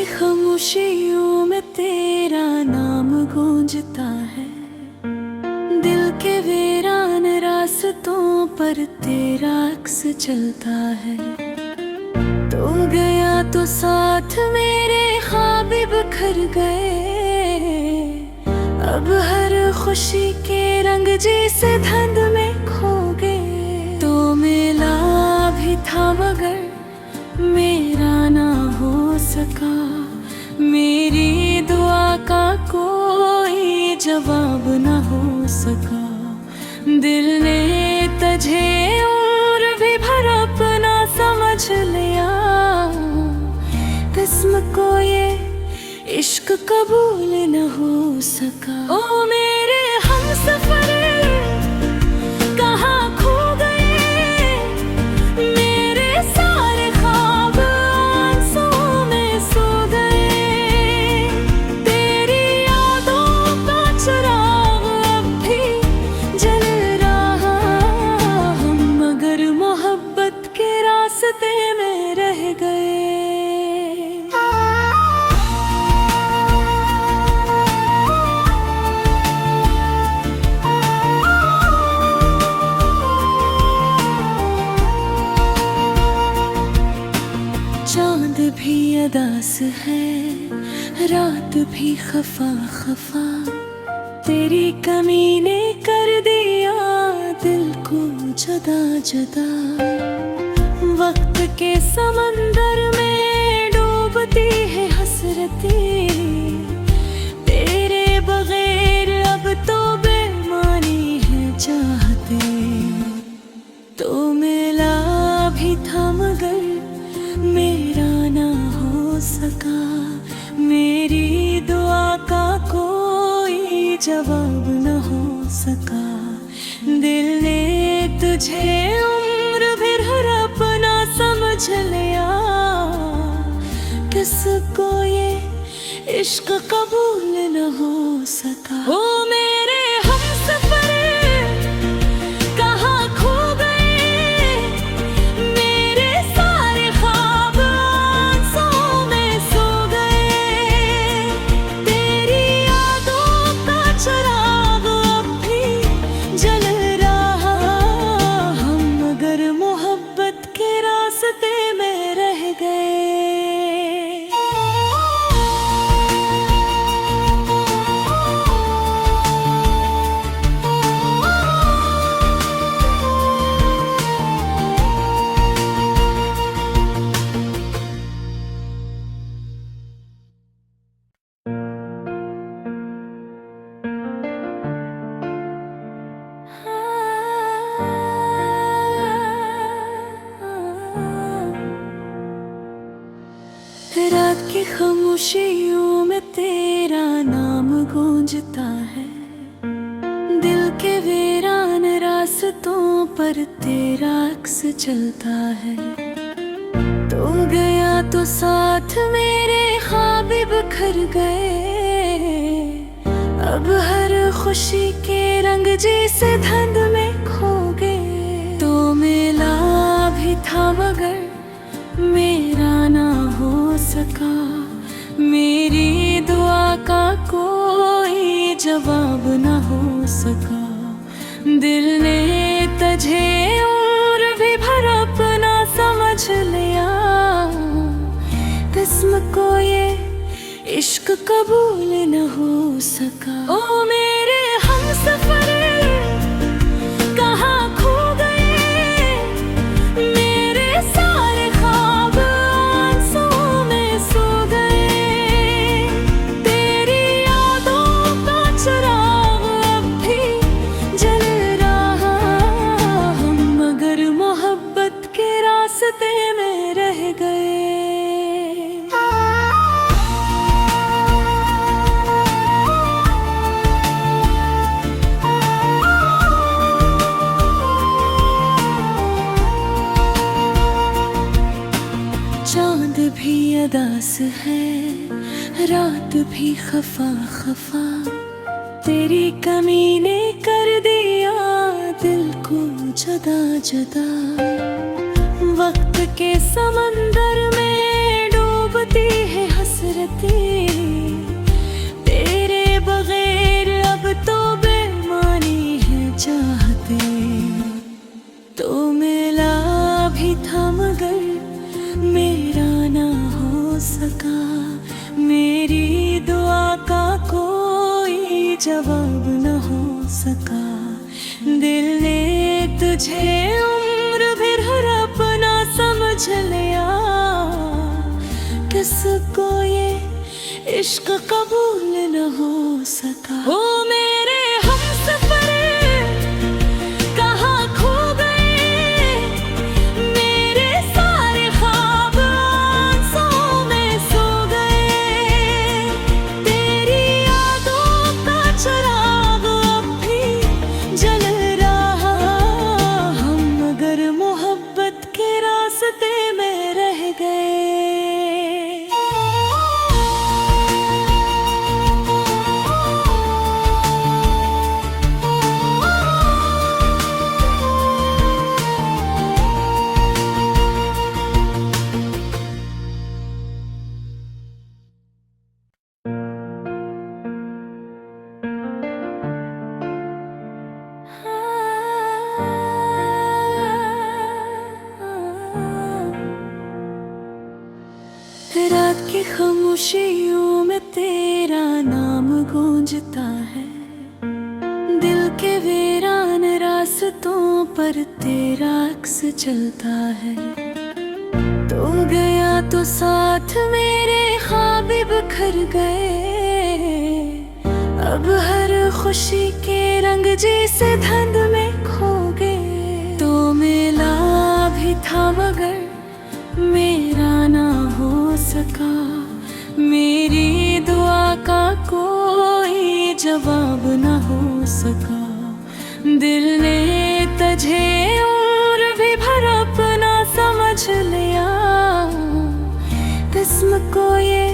खामोशियों में तेरा नाम गूंजता है। दिल के वीरान रास्तों पर तेरा अक्स चलता है। तू गया तो साथ मेरे ख्वाब बिखर गए। अब हर खुशी के रंग जिस धुंध में खो गए। तो मिला भी था मगर मेरा ना हो सका। मेरी दुआ का कोई जवाब ना हो सका। दिल ने तुझे उम्र भी भर अपना समझ लिया। किस्म को ये इश्क कबूल न हो सका। ओ मेरे हमसफर कहाँ खो गए। मेरे सारे ख्वाब आंसुओं में सो गए। तेरी यादों का चिराग अब भी जल रहा। हम मगर मोहब्बत के रास्ते में रह गए। चांद भी अदास है, रात भी खफा खफा। तेरी कमी ने कर दिया दिल को जुदा जुदा। वक्त के समंदर में डूबती है हसरतें। तेरे बगैर अब तो बेमानी है चाहते। तो मिला भी था मगर मेरा ना हो सका। मेरी दुआ का कोई जवाब न हो सका। दिल ने तुझे उम्र भर अपना समझ लिया। किसको ये इश्क कबूल न हो सका। ओ मेरे हमसफर कहाँ खो गए। मेरे सारे ख्वाब आंसुओं में सो गए। तेरी यादों का चिराग अब भी जल रहा। हम मगर मोहब्बत के रास्ते में रह गए। रात की खामोशियों में तेरा नाम गूंजता है। दिल के वीरान रास्तों पर तेरा अक्स चलता है। तू गया तो साथ मेरे ख्वाब बिखर गए। अब हर खुशी के रंग जिस धुंध में खो गए। तो मिला भी था मगर मेरा ना हो सका। मेरी दुआ का कोई जवाब ना हो सका। दिल ने तुझे उम्र भी भर अपना समझ लिया। किस्म को ये इश्क कबूल न हो सका। ओ मेरे हमसफर कहाँ खो गए। मेरे सारे ख्वाब आंसुओं में सो गए। तेरी यादों का चिराग अब भी जल रहा। हम मगर मोहब्बत के रास्ते में रह गए। चांद भी अदास है, रात भी खफा खफा। तेरी कमी ने कर दिया दिल को जुदा जुदा। वक्त के समंदर में डूबती है हंस हसरतें, तेरे बगैर अब तो बेमानी है चाहते। तो मिला भी था मगर मेरा ना हो सका, मेरी दुआ का कोई जवाब न हो सका। दिल ने तुझे उम्र भर अपना समझ लिया, किसको ये इश्क कबूल न हो सका। ओ मेरे हमसफर कहाँ खो गए, मेरे सारे ख्वाब आंसुओं में सो गए। तेरी यादों का चिराग अब भी जल रहा, हम मगर मोहब्बत के रास्ते में रह गए। रात की खामोशियों में तेरा नाम गूंजता है, दिल के वीरान रास्तों पर तेरा अक्स चलता है। तू गया तो साथ मेरे ख्वाब बिखर गए, अब हर खुशी के रंग जैसे धुंध में खो गए। तो मिला भी था मगर मेरा ना हो सका, मेरी दुआ का कोई जवाब न हो सका। दिल ने तुझे उम्र भी भर अपना समझ लिया, किस्म को ये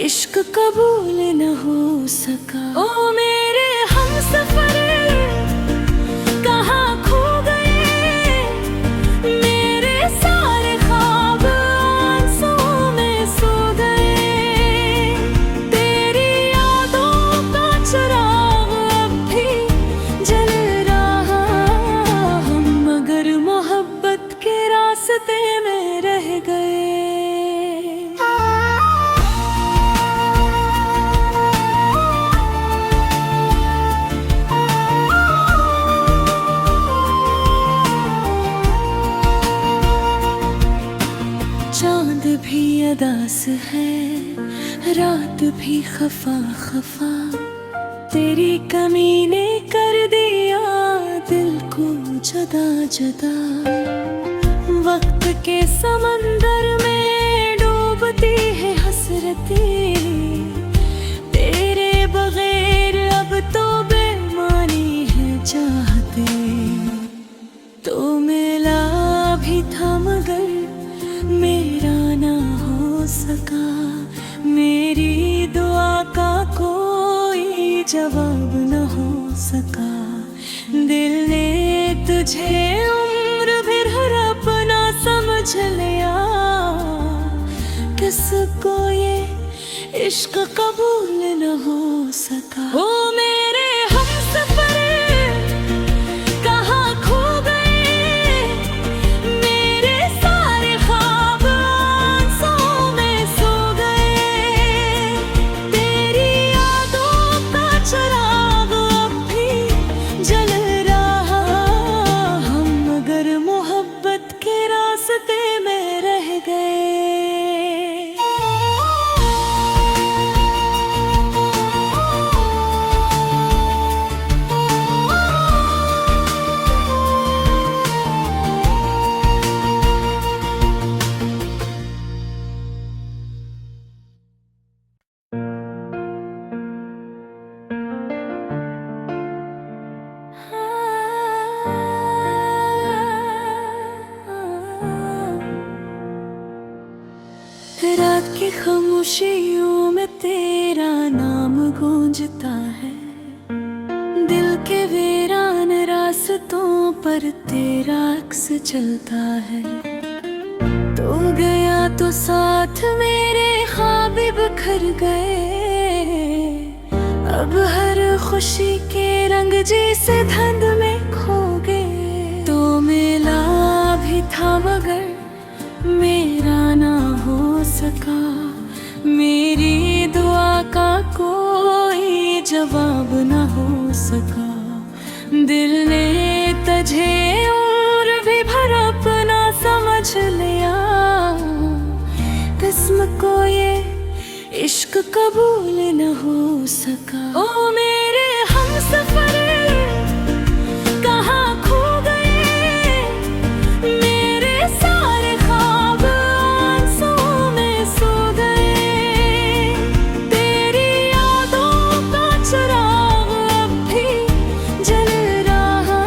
इश्क कबूल न हो सका। ओ मेरे हमसफर कहाँ खो गए, मेरे सारे ख्वाब आंसुओं में सो गए। तेरी यादों का चिराग अब भी जल रहा, हम मगर मोहब्बत के रास्ते में रह गए। चांद भी अदास है, रात भी खफा खफा, तेरी कमी ने कर दिया दिल को जुदा जुदा। वक्त के समंदर में डूबती है हसरतें, तेरे बगैर अब तो बेमानी है चाहते। तो मिला भी था मगर मेरा ना हो सका, मेरी दुआ का कोई जवाब न हो सका। दिल ने तुझे उम्र भर अपना समझ लिया, किसको ये इश्क कबूल न हो सका। ओ मेरे हमसफर में रह गए। रात की खामोशियों में तेरा नाम गूंजता है, दिल के वीरान रास्तों पर तेरा अक्स चलता है। तो गया तो साथ मेरे ख्वाब बिखर गए। अब हर खुशी के रंग जिसे धुंध में खो गए। तो मिला भी था मगर मेरा ना हो सका। मेरी दुआ का कोई जवाब ना हो सका। दिल ने तुझे और भी भर अपना समझ लिया। किस्म को ये इश्क कबूल न हो सका। ओ मेरे हमसफर कहाँ खो गए। मेरे सारे ख्वाब आंसुओं में सो गए। तेरी यादों का चिराग अब भी जल रहा।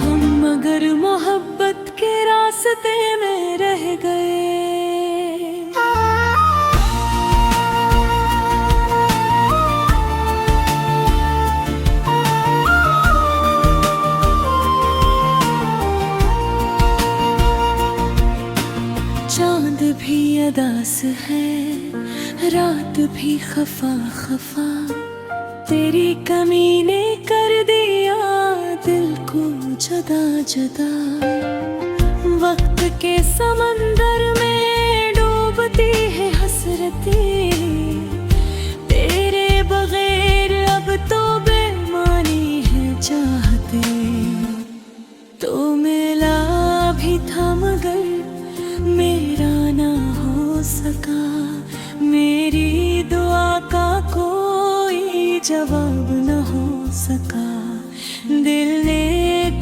हम मगर मोहब्बत के रास्ते में रह गए। चांद भी अदास है रात भी खफा खफा। तेरी कमी ने कर दिया दिल को जुदा जुदा। वक्त के समंदर में डूबती है हसरतें। तेरे बगैर अब तो बेमानी है चाहते। तो मिला भी था मगर मेरा ना हो सका। मेरी दुआ का कोई जवाब न हो सका। दिल ने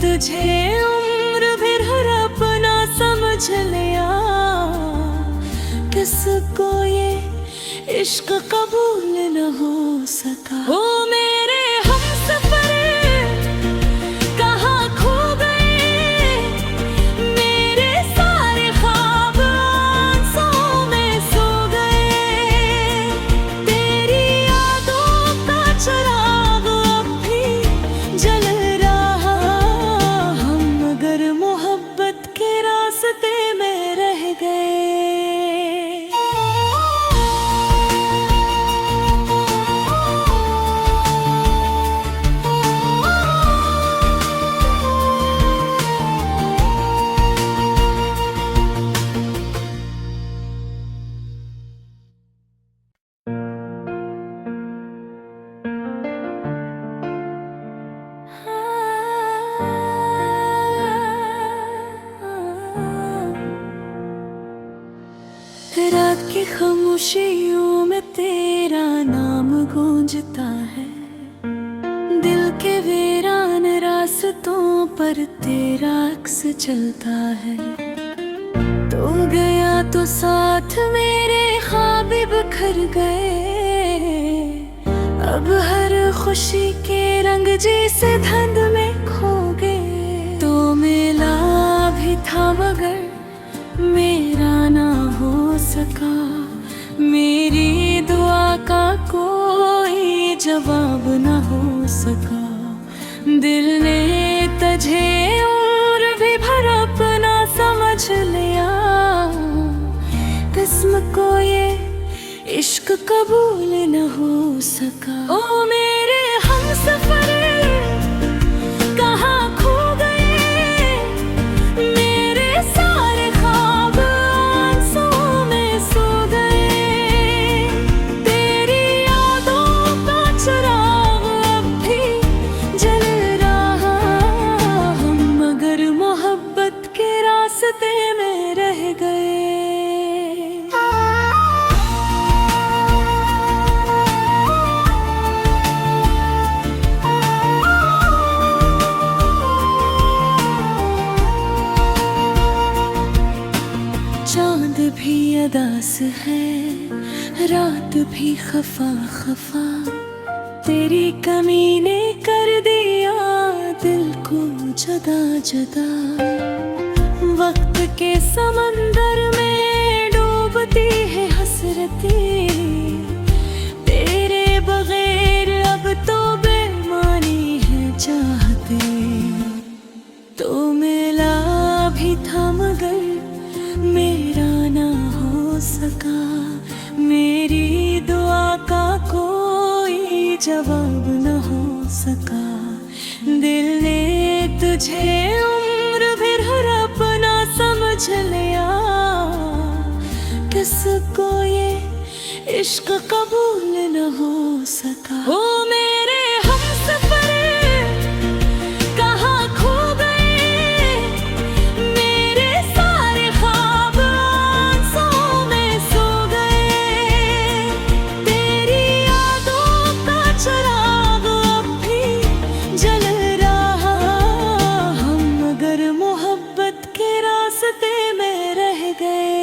तुझे उम्र भर अपना समझ लिया। किसको ये इश्क कबूल न हो सका। ओ मेरे हमसफर रात की खामोशियों में तेरा नाम गूंजता है। दिल के वीरान रास्तों पर तेरा अक्स चलता है। तो गया तो साथ मेरे ख्वाब बिखर गए। अब हर खुशी के रंग जिसे धुंध में खो गए। तो मिला भी था मगर मेरा ना हो सका। मेरी दुआ का कोई जवाब ना हो सका। दिल ने तुझे और भी भर अपना समझ लिया। किस्म को ये इश्क कबूल न हो सका। ओ मेरे हमसफर कहाँ खो गए। मेरे सारे ख्वाब आंसुओं में सो गए। तेरी यादों का चिराग अब भी जल रहा। हम मगर मोहब्बत के रास्ते में रह गए। चांद भी अदास है रात भी खफा खफा। तेरी कमी ने कर दिया दिल को जुदा जुदा। वक्त के समंदर में डूबती है हसरतें। तेरे बगैर अब तो बेमानी है चाहते। तो मिला भी था मगर मेरा जवाब न हो सका। दिल ने तुझे उम्र भर अपना समझ लिया, किसको ये इश्क कबूल न हो सका। ओ मेरे हमसफर कहाँ खो गए, मेरे सारे ख्वाब आंसुओं में सो गए। तेरी यादों का चिराग अब भी जल रहा, हम मगर मोहब्बत के रास्ते में रह गए।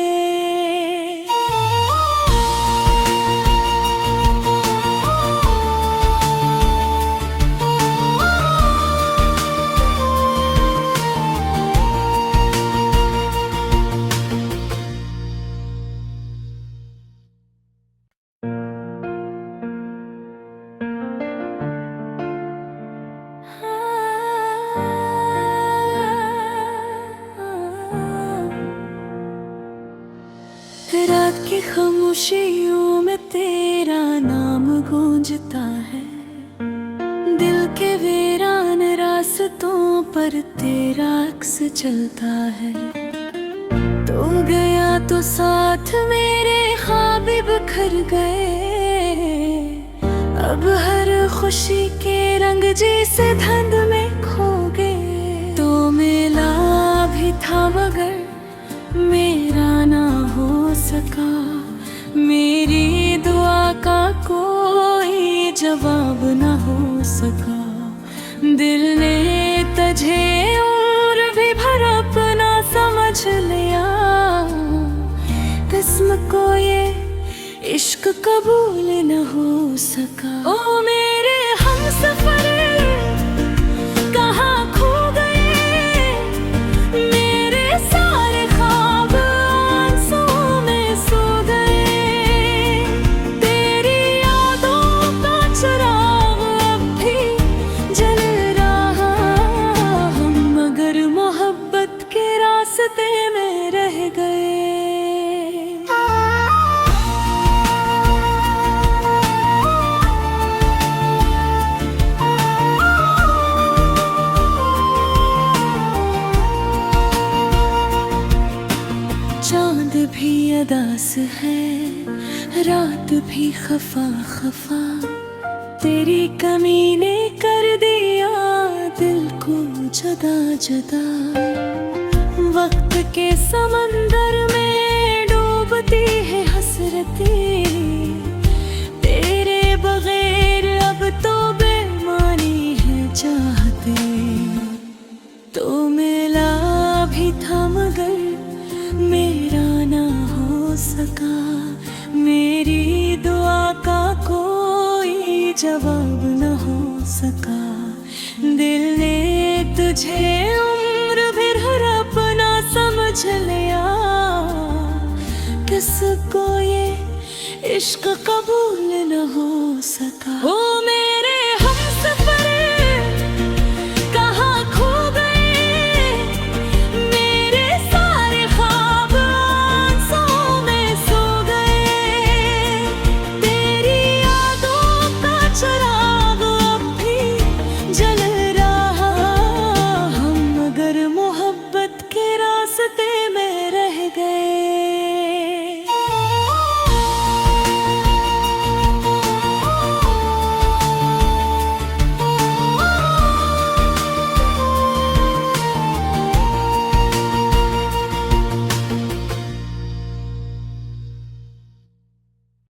रात की खामोशियों में तेरा नाम गूंजता है, दिल के वीरान रास्तों पर तेरा अक्स चलता है। तू गया तो साथ मेरे ख्वाब बिखर गए, अब हर खुशी के रंग जैसे धुंध में खो गए। तो मिला भी था मगर मेरा ना हो सका, मेरी दुआ का कोई जवाब न हो सका। दिल ने तुझे उम्र भी भर अपना समझ लिया, किस्म को ये इश्क कबूल न हो सका। ओ मेरे हमसफर कहाँ खो गए, मेरे सारे ख्वाब आंसुओं में सो गए। तेरी यादों का चिराग अब भी जल रहा, हम मगर मोहब्बत के रास्ते में रह गए। चांद भी अदास है, रात भी खफा खफा, तेरी कमी ने कर दिया दिल को जुदा जुदा। वक्त के समंदर में डूबती है हसरतें, तेरे बगैर अब तो बेमानी है चाहते। तो मिला भी था मगर मेरा ना हो सका, मेरी दुआ का कोई जवाब न हो सका। दिल ने तुझे उम्र भर अपना समझ लिया, किसको ये इश्क कबूल न हो सका।